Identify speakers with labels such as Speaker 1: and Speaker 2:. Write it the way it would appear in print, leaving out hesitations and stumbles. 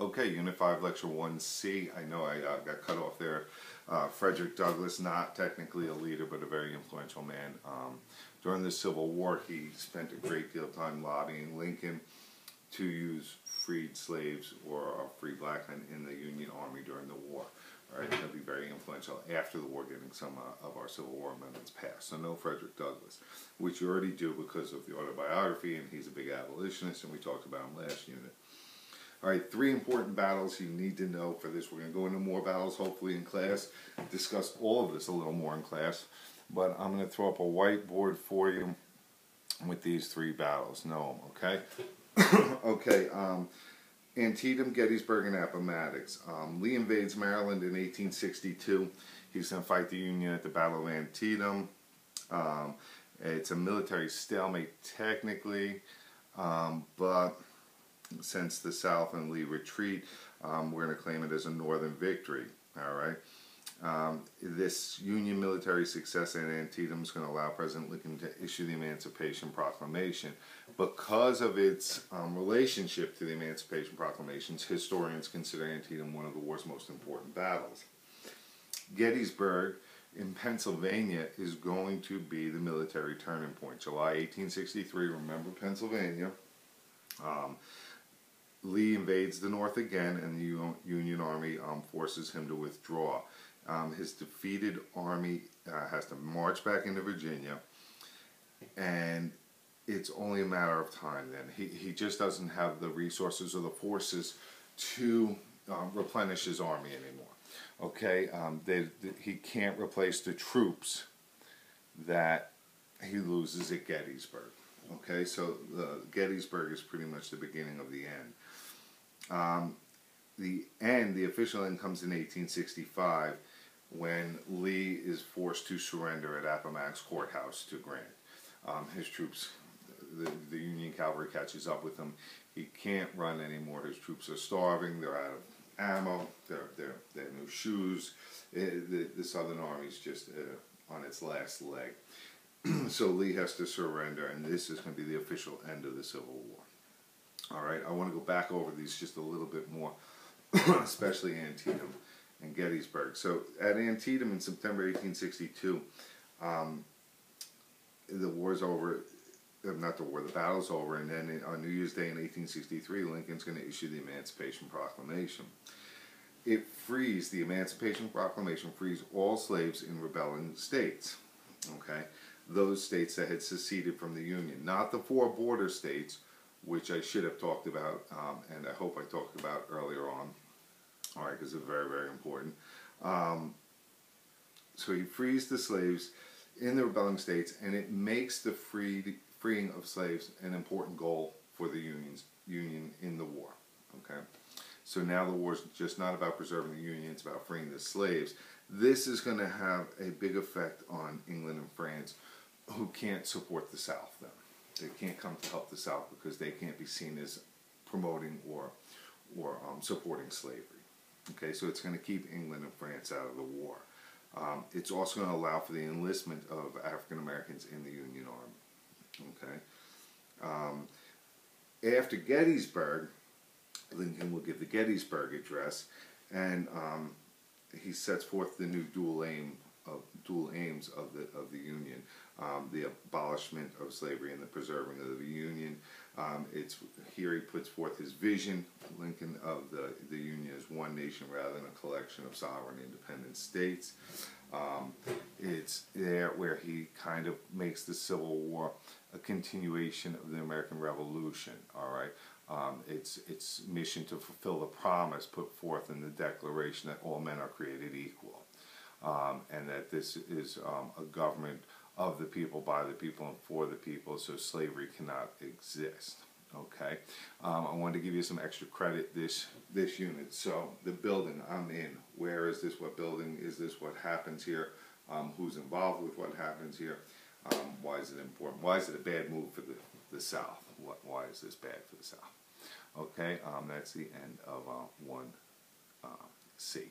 Speaker 1: Okay, Unit 5, Lecture 1c. I know I got cut off there. Frederick Douglass, not technically a leader, but a very influential man. During the Civil War, he spent a great deal of time lobbying Lincoln to use freed slaves or free black men in the Union Army during the war. All right, he'll be very influential after the war, getting some of our Civil War amendments passed. So no Frederick Douglass, which you already do because of the autobiography, and he's a big abolitionist, and we talked about him last unit. All right, 3 important battles you need to know for this. We're going to go into more battles, hopefully, in class. Discuss all of this a little more in class. But I'm going to throw up a whiteboard for you with these 3 battles. Know them, okay? Okay, Antietam, Gettysburg, and Appomattox. Lee invades Maryland in 1862. He's going to fight the Union at the Battle of Antietam. It's a military stalemate, technically, but since the South and Lee retreat, we're going to claim it as a Northern victory. All right. This Union military success at Antietam is going to allow President Lincoln to issue the Emancipation Proclamation. Because of its relationship to the Emancipation Proclamations, historians consider Antietam one of the war's most important battles. Gettysburg in Pennsylvania is going to be the military turning point. July 1863, remember Pennsylvania. Lee invades the North again, and the Union Army forces him to withdraw. His defeated army has to march back into Virginia, and it's only a matter of time then. He just doesn't have the resources or the forces to replenish his army anymore. Okay, he can't replace the troops that he loses at Gettysburg. Okay, so Gettysburg is pretty much the beginning of the end. The official end comes in 1865 when Lee is forced to surrender at Appomattox Courthouse to Grant. His troops, the Union cavalry catches up with him. He can't run anymore. His troops are starving. They're out of ammo. They have no shoes. The Southern Army's just on its last leg. So Lee has to surrender, and this is going to be the official end of the Civil War. All right, I want to go back over these just a little bit more, especially Antietam and Gettysburg. So at Antietam in September 1862, the war's over. Not the war, the battle's over, and then on New Year's Day in 1863, Lincoln's going to issue the Emancipation Proclamation. The Emancipation Proclamation frees all slaves in rebelling states. Okay, those states that had seceded from the Union, not the 4 border states, which I should have talked about, and I hope I talked about earlier on. All right, because it's very, very important. So he frees the slaves in the rebelling states, and it makes the freeing of slaves an important goal for the Union in the war. Okay, so now the war is just not about preserving the Union; it's about freeing the slaves. This is going to have a big effect on England and France, who can't support the South then. They can't come to help the South because they can't be seen as promoting or supporting slavery. Okay, so it's going to keep England and France out of the war. It's also going to allow for the enlistment of African Americans in the Union Army. Okay. After Gettysburg, Lincoln will give the Gettysburg Address, and he sets forth the new dual aims of the Union. The abolishment of slavery and the preserving of the Union. Here he puts forth his vision, Lincoln, of the Union as one nation rather than a collection of sovereign independent states. It's there where he kind of makes the Civil War a continuation of the American Revolution. All right, its mission to fulfill the promise put forth in the Declaration that all men are created equal, and that this is a government of the people, by the people, and for the people, so slavery cannot exist. Okay, I wanted to give you some extra credit this unit. So the building I'm in, where is this? What building is this? What happens here? Who's involved with what happens here? Why is it important? Why is it a bad move for the South? Why is this bad for the South? Okay, that's the end of 1C.